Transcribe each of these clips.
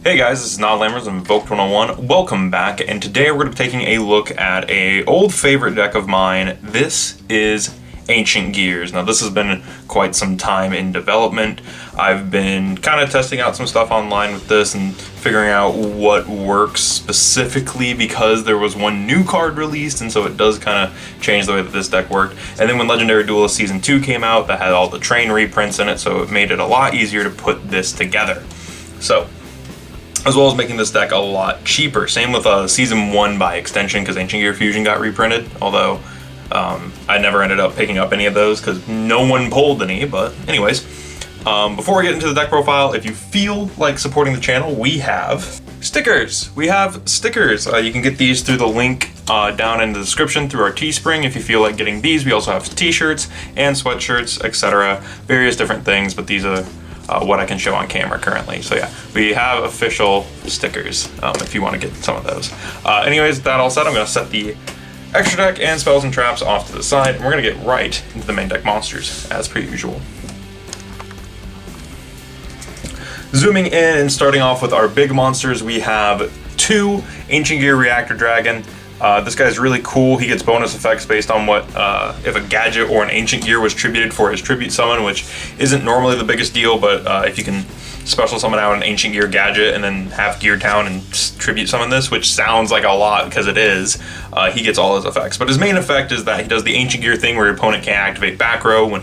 Hey guys, this is Not Lammers of Invoked 101. Welcome back, and today we're going to be taking a look at a old favorite deck of mine. This is Ancient Gears. Now this has been quite some time in development. I've been kind of testing out some stuff online with this and figuring out what works specifically, because there was one new card released, and so it does kind of change the way that this deck worked. And then when Legendary Duelist Season 2 came out, that had all the train reprints in it, so it made it a lot easier to put this together. So, as well as making this deck a lot cheaper. Same with Season 1 by extension, because Ancient Gear Fusion got reprinted, although I never ended up picking up any of those because no one pulled any. But anyways, before we get into the deck profile, if you feel like supporting the channel, we have stickers. You can get these through the link down in the description through our Teespring if you feel like getting these. We also have t-shirts and sweatshirts, etc. Various different things, but these are what I can show on camera currently. So yeah, we have official stickers if you want to get some of those. Anyways, with that all said, I'm going to set the extra deck and spells and traps off to the side, and we're going to get right into the main deck monsters as per usual. Zooming in and starting off with our big monsters, we have 2 Ancient Gear Reactor Dragon. This guy's really cool. He gets bonus effects based on what if a gadget or an Ancient Gear was tributed for his tribute summon, which isn't normally the biggest deal, but if you can special summon out an Ancient Gear gadget and then have Gear Town and tribute summon this, which sounds like a lot because it is, he gets all his effects. But his main effect is that he does the Ancient Gear thing where your opponent can't activate back row when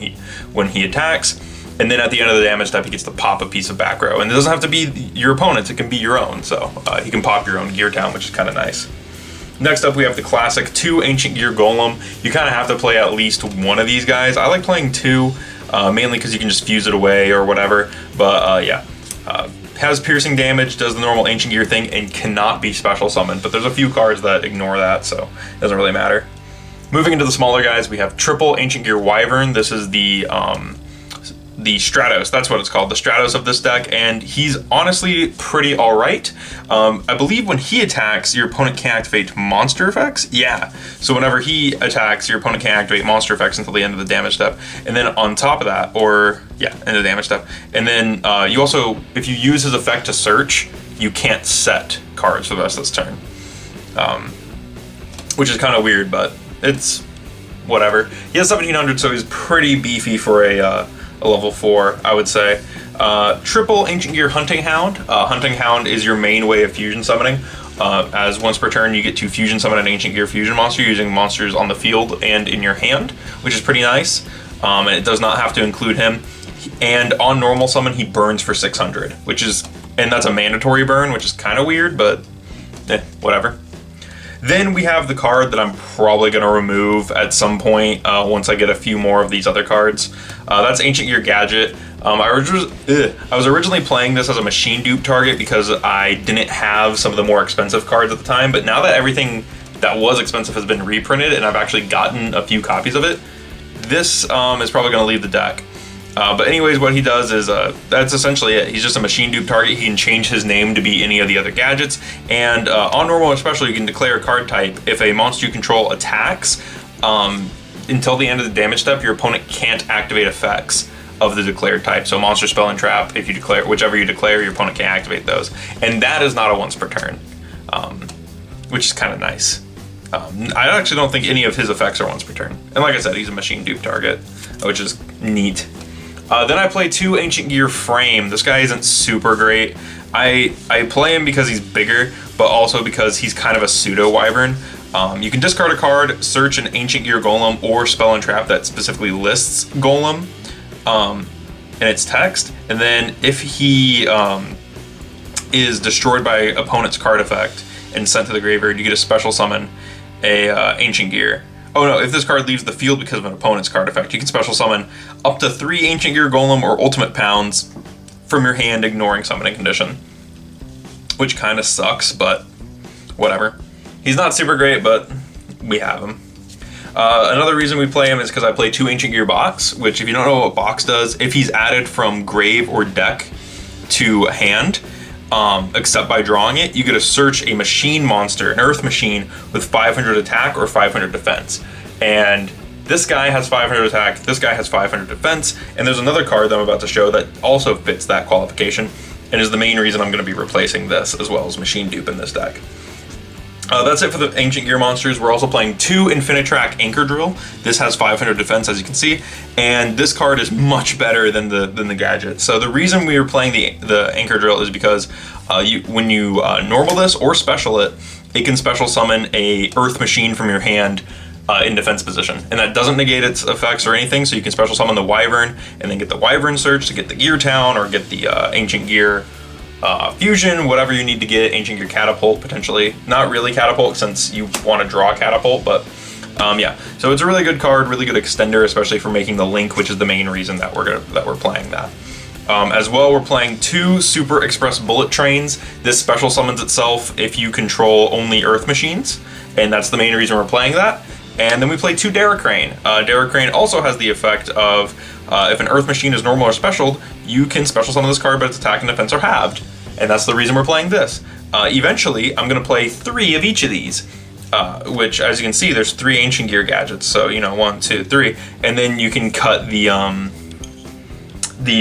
he attacks, and then at the end of the damage step he gets to pop a piece of back row. And it doesn't have to be your opponent's, it can be your own, so he can pop your own Gear Town, which is kind of nice. Next up, we have the classic 2 Ancient Gear Golem. You kind of have to play at least one of these guys. I like playing 2, mainly because you can just fuse it away or whatever. But yeah, has piercing damage, does the normal Ancient Gear thing, and cannot be special summoned. But there's a few cards that ignore that, so it doesn't really matter. Moving into the smaller guys, we have triple Ancient Gear Wyvern. This is the Stratos, that's what it's called, the Stratos of this deck, and he's honestly pretty alright. I believe when he attacks, your opponent can't activate monster effects? Yeah, so whenever he attacks, your opponent can't activate monster effects until the end of the damage step, and then on top of that, end of the damage step, and then you also, if you use his effect to search, you can't set cards for the rest of this turn. Which is kind of weird, but it's whatever. He has 1700, so he's pretty beefy for a level 4, I would say. Triple Ancient Gear Hunting Hound. Hunting Hound is your main way of fusion summoning. As once per turn, you get to fusion summon an Ancient Gear fusion monster using monsters on the field and in your hand, which is pretty nice. And it does not have to include him. And on normal summon, he burns for 600, and that's a mandatory burn, which is kind of weird, but whatever. Then we have the card that I'm probably going to remove at some point once I get a few more of these other cards. That's Ancient Gear Gadget. I was originally playing this as a machine dupe target because I didn't have some of the more expensive cards at the time, but now that everything that was expensive has been reprinted and I've actually gotten a few copies of it, this is probably going to leave the deck. But anyways, what he does is, that's essentially it. He's just a machine dupe target. He can change his name to be any of the other gadgets. And on normal especially, you can declare a card type. If a monster you control attacks, until the end of the damage step, your opponent can't activate effects of the declared type. So monster, spell, and trap, if you declare, whichever you declare, your opponent can't activate those. And that is not a once per turn, which is kind of nice. I actually don't think any of his effects are once per turn. And like I said, he's a machine dupe target, which is neat. Then I play 2 Ancient Gear Frame. This guy isn't super great. I play him because he's bigger, but also because he's kind of a pseudo Wyvern. You can discard a card, search an Ancient Gear Golem or Spell and Trap that specifically lists Golem in its text, and then if he is destroyed by opponent's card effect and sent to the graveyard, you get a special summon a Ancient Gear. Oh no, if this card leaves the field because of an opponent's card effect, you can special summon up to 3 Ancient Gear Golem or Ultimate Pounds from your hand, ignoring summoning condition. Which kind of sucks, but whatever. He's not super great, but we have him. Another reason we play him is because I play 2 Ancient Gear Box, which if you don't know what Box does, if he's added from grave or deck to hand, except by drawing it, you get to search a machine monster, an earth machine, with 500 attack or 500 defense. And this guy has 500 attack, this guy has 500 defense, and there's another card that I'm about to show that also fits that qualification, and is the main reason I'm going to be replacing this, as well as Machine Dupe in this deck. That's it for the Ancient Gear monsters. We're also playing 2 Infinitrack Anchor Drill. This has 500 defense, as you can see, and this card is much better than the gadget. So the reason we are playing the Anchor Drill is because when you normal this or special it, it can special summon a Earth Machine from your hand in defense position, and that doesn't negate its effects or anything. So you can special summon the Wyvern and then get the Wyvern Search to get the Gear Town, or get the Ancient Gear Fusion, whatever you need to get. Ancient Gear Catapult, potentially. Not really Catapult since you want to draw Catapult, but yeah. So it's a really good card, really good extender, especially for making the link, which is the main reason that we're playing that. As well, we're playing 2 Super Express Bullet Trains. This special summons itself if you control only Earth Machines, and that's the main reason we're playing that. And then we play 2 Daracrane. Daracrane also has the effect of if an Earth Machine is normal or specialed, you can special summon this card, but its attack and defense are halved. And that's the reason we're playing this. Eventually, I'm going to play 3 of each of these, which, as you can see, there's 3 Ancient Gear gadgets. So, 1, 2, 3. And then you can cut the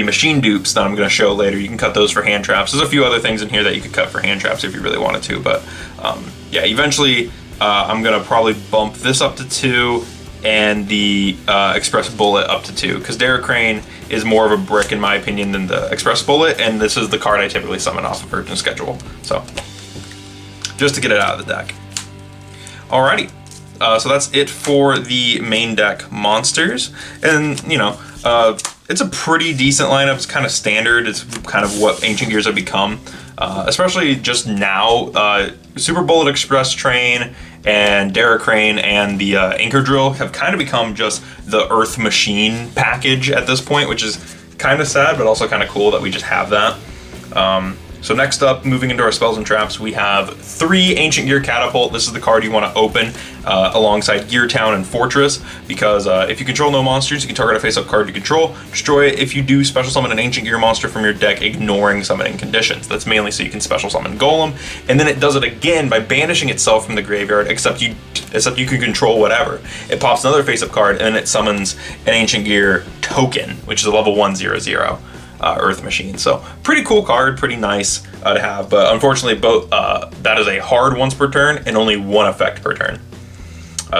Machine Dupes that I'm going to show later. You can cut those for hand traps. There's a few other things in here that you could cut for hand traps if you really wanted to. But, yeah, eventually, I'm going to probably bump this up to 2 and the Express Bullet up to 2, because Daracrane is more of a brick in my opinion than the Express Bullet, and this is the card I typically summon off of Urgent Schedule. So, just to get it out of the deck. Alrighty, so that's it for the main deck monsters, and it's a pretty decent lineup. It's kind of standard. It's kind of what Ancient Gears have become, especially just now. Super Bullet Express Train and Daracrane and the Anchor Drill have kind of become just the Earth Machine package at this point, which is kind of sad, but also kind of cool that we just have that. So next up, moving into our spells and traps, we have 3 Ancient Gear Catapult. This is the card you want to open alongside Gear Town and Fortress, because if you control no monsters, you can target a face-up card you control, destroy it if you do special summon an Ancient Gear monster from your deck, ignoring summoning conditions. That's mainly so you can special summon Golem, and then it does it again by banishing itself from the graveyard, except you can control whatever. It pops another face-up card, and then it summons an Ancient Gear token, which is a level 1/0/0. Earth Machine. So pretty cool card, pretty nice to have, but unfortunately that is a hard once per turn and only 1 effect per turn.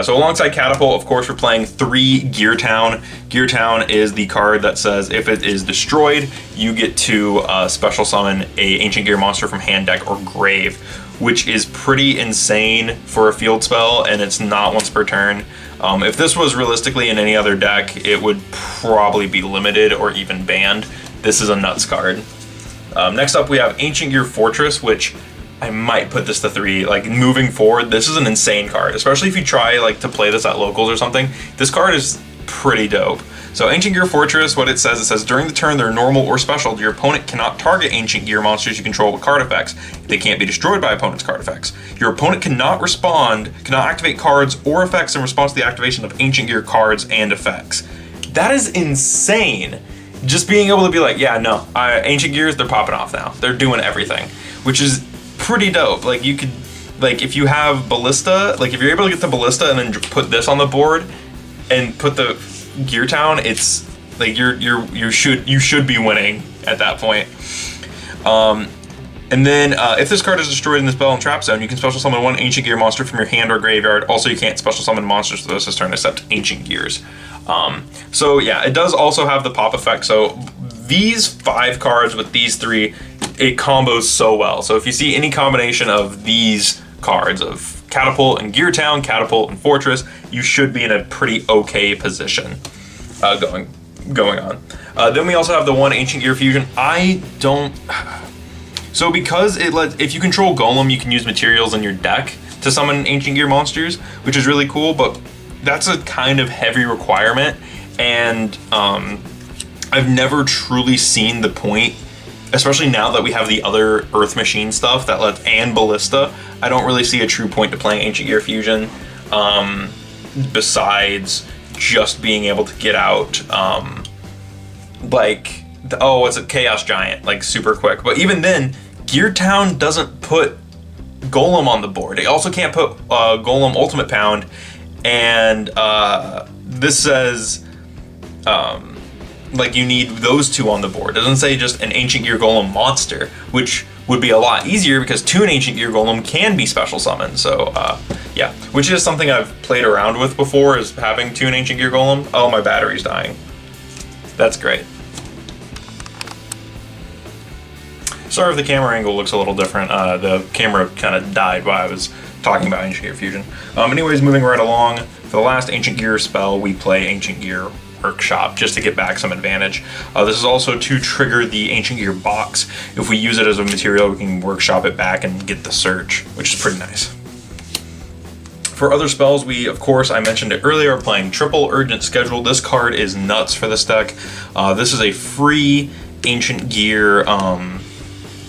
So alongside Catapult, of course, we're playing 3 Gear Town. Gear Town is the card that says if it is destroyed, you get to special summon a Ancient Gear monster from hand, deck, or grave, which is pretty insane for a field spell, and it's not once per turn. If this was realistically in any other deck, it would probably be limited or even banned. This is a nuts card. Next up, we have Ancient Gear Fortress, which I might put this to 3. Like, moving forward, this is an insane card, especially if you try to play this at locals or something. This card is pretty dope. So Ancient Gear Fortress, what it says during the turn they're normal or special, your opponent cannot target Ancient Gear monsters you control with card effects. They can't be destroyed by opponent's card effects. Your opponent cannot activate cards or effects in response to the activation of Ancient Gear cards and effects. That is insane. Just being able to be like, yeah, no, Ancient Gears, they're popping off now. They're doing everything, which is pretty dope. Like, you could, if you have Ballista, if you're able to get the Ballista and then put this on the board and put the Gear Town, it's like you should be winning at that point. And then if this card is destroyed in the spell and trap zone, you can special summon 1 Ancient Gear monster from your hand or graveyard. Also, you can't special summon monsters for this turn except Ancient Gears. So yeah, it does also have the pop effect. So these 5 cards with these 3, it combos so well. So if you see any combination of these cards of Catapult and Gear Town, Catapult and Fortress, you should be in a pretty okay position going on. Then we also have the 1 Ancient Gear Fusion. So because if you control Golem, you can use materials in your deck to summon Ancient Gear monsters, which is really cool, but that's a kind of heavy requirement, and I've never truly seen the point, especially now that we have the other Earth Machine stuff and Ballista. I don't really see a true point to playing Ancient Gear Fusion. besides just being able to get out, like, it's a Chaos Giant, like super quick. But even then, Gear Town doesn't put Golem on the board. It also can't put Golem Ultimate Pound, and this says like you need those two on the board. It doesn't say just an Ancient Gear Golem monster, which would be a lot easier because Toon Ancient Gear Golem can be special summoned. So yeah, which is something I've played around with before, is having Toon Ancient Gear Golem. Oh, my battery's dying. That's great. Sorry if the camera angle looks a little different. The camera kind of died while I was talking about Ancient Gear Fusion. Anyways, moving right along, for the last Ancient Gear spell, we play Ancient Gear Workshop just to get back some advantage. This is also to trigger the Ancient Gear box. If we use it as a material, we can workshop it back and get the search, which is pretty nice. For other spells, we, of course, I mentioned it earlier, are playing Triple Urgent Schedule. This card is nuts for this deck. This is a free Ancient Gear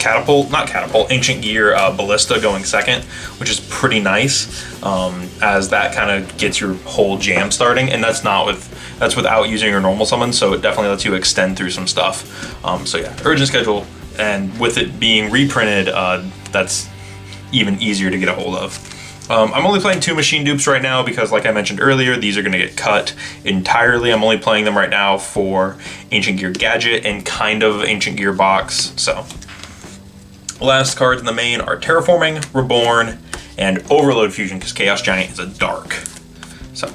Ancient Gear Ballista going second, which is pretty nice, as that kind of gets your whole jam starting, and that's without using your normal summon, so it definitely lets you extend through some stuff. So yeah, Urgent Schedule, and with it being reprinted, that's even easier to get a hold of. I'm only playing 2 machine dupes right now because, like I mentioned earlier, these are going to get cut entirely. I'm only playing them right now for Ancient Gear Gadget and kind of Ancient Gear Box. So last cards in the main are Terraforming, Reborn, and Overload Fusion, because Chaos Giant is a dark. So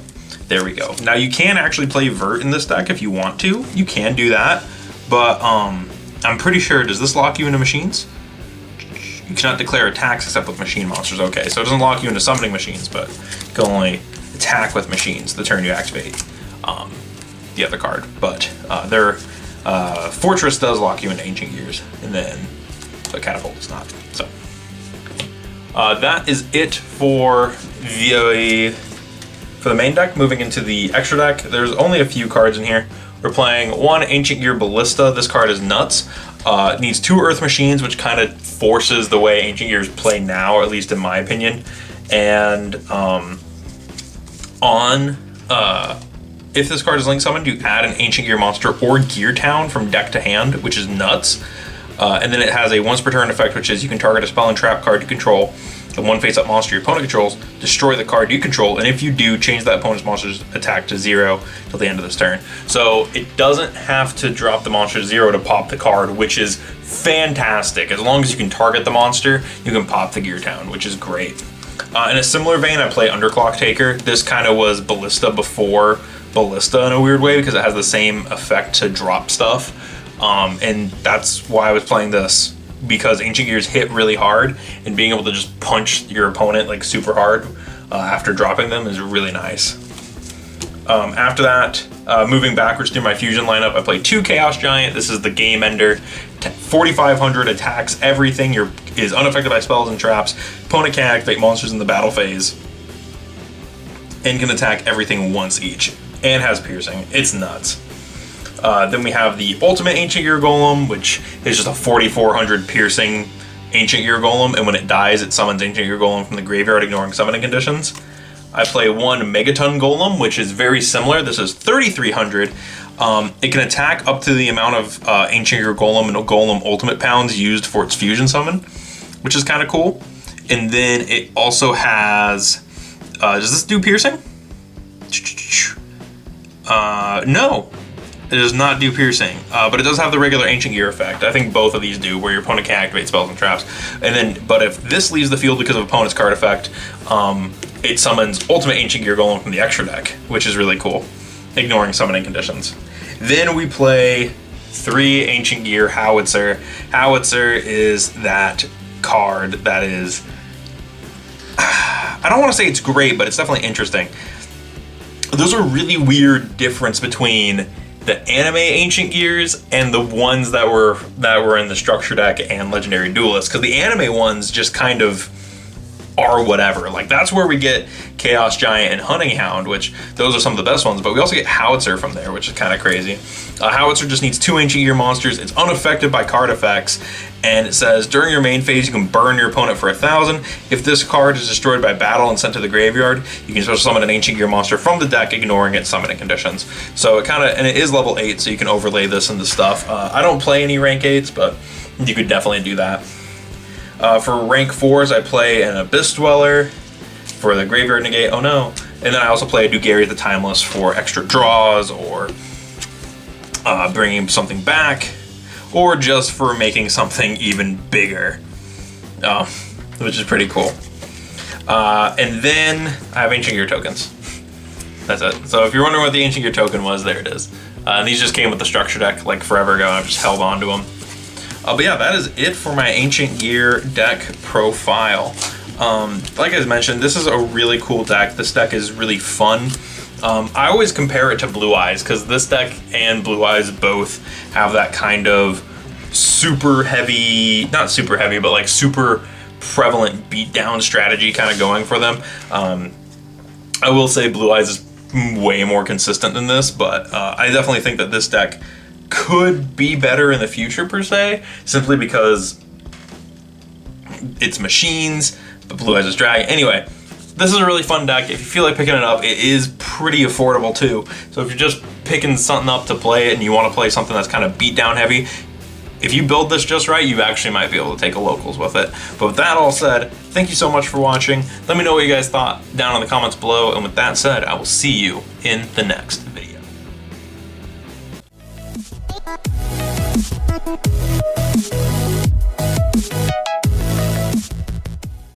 there we go. Now you can actually play Vert in this deck if you want to. You can do that, but I'm pretty sure, does this lock you into machines? You cannot declare attacks except with machine monsters. Okay, so it doesn't lock you into summoning machines, but you can only attack with machines the turn you activate the other card. But their Fortress does lock you into Ancient Gears, and then the Catapult does not. So that is it for the main deck. Moving into the extra deck, there's only a few cards in here. We're playing 1 Ancient Gear Ballista. This card is nuts. It needs 2 Earth Machines, which kind of forces the way Ancient Gears play now, or at least in my opinion. And if this card is link summoned, you add an Ancient Gear monster or Gear Town from deck to hand, which is nuts. And then it has a once per turn effect, which is you can target a spell and trap card you control, and 1 face-up monster your opponent controls, destroy the card you control, and if you do, change that opponent's monster's attack to 0 till the end of this turn. So it doesn't have to drop the monster to 0 to pop the card, which is fantastic. As long as you can target the monster, you can pop the Gear Town, which is great. In a similar vein, I play Underclock Taker. This kind of was Ballista before Ballista in a weird way, because it has the same effect to drop stuff. And that's why I was playing this, because Ancient Gears hit really hard, and being able to just punch your opponent like super hard after dropping them is really nice. After that, moving backwards through my fusion lineup, I play 2 Chaos Giant. This is the game ender. 4,500 attacks everything. Is unaffected by spells and traps. Opponent can activate monsters in the battle phase, and can attack everything once each, and has piercing. It's nuts. Then we have the Ultimate Ancient Gear Golem, which is just a 4,400 piercing Ancient Gear Golem, and when it dies, it summons Ancient Gear Golem from the graveyard, ignoring summoning conditions. I play 1 Megaton Golem, which is very similar. This is 3,300. It can attack up to the amount of Ancient Gear Golem and Golem Ultimate Pounds used for its fusion summon, which is kind of cool. And then it also has... does this do piercing? No. It does not do piercing, but it does have the regular Ancient Gear effect. I think both of these do, where your opponent can activate spells and traps. And then, but if this leaves the field because of opponent's card effect, it summons Ultimate Ancient Gear Golem from the extra deck, which is really cool, ignoring summoning conditions. Then we play 3 Ancient Gear Howitzer. Howitzer is that card that is... I don't want to say it's great, but it's definitely interesting. There's a really weird difference between the anime Ancient Gears and the ones that were in the structure deck and Legendary Duelist, because the anime ones just kind of are whatever. Like, that's where we get Chaos Giant and Hunting Hound, which those are some of the best ones, but we also get Howitzer from there, which is kind of crazy. Howitzer just needs 2 Ancient Gear monsters. It's unaffected by card effects, and it says during your main phase you can burn your opponent for 1,000. If this card is destroyed by battle and sent to the graveyard, you can special summon an Ancient Gear monster from the deck, ignoring its summoning conditions. So it kind of, and it is level 8, so you can overlay this into stuff. I don't play any rank 8s, but you could definitely do that. For rank 4s, I play an Abyss Dweller for the Graveyard Negate. Oh no. And then I also play a Dugary the Timeless for extra draws, or bringing something back, or just for making something even bigger, which is pretty cool. And then I have Ancient Gear tokens. That's it. So if you're wondering what the Ancient Gear token was, there it is. And these just came with the structure deck like forever ago, and I've just held on to them. But yeah, that is it for my Ancient Gear deck profile. Like I mentioned, this is a really cool deck. This deck is really fun. I always compare it to Blue Eyes, because this deck and Blue Eyes both have that kind of super heavy, not super heavy, but like super prevalent beatdown strategy kind of going for them. I will say Blue Eyes is way more consistent than this, but I definitely think that this deck could be better in the future per se, simply because it's machines, but Blue Eyes is Dragon. Anyway, this is a really fun deck. If you feel like picking it up, it is pretty affordable too. So if you're just picking something up to play it and you want to play something that's kind of beat down heavy, if you build this just right, you actually might be able to take a locals with it. But with that all said, thank you so much for watching. Let me know what you guys thought down in the comments below. And with that said, I will see you in the next video.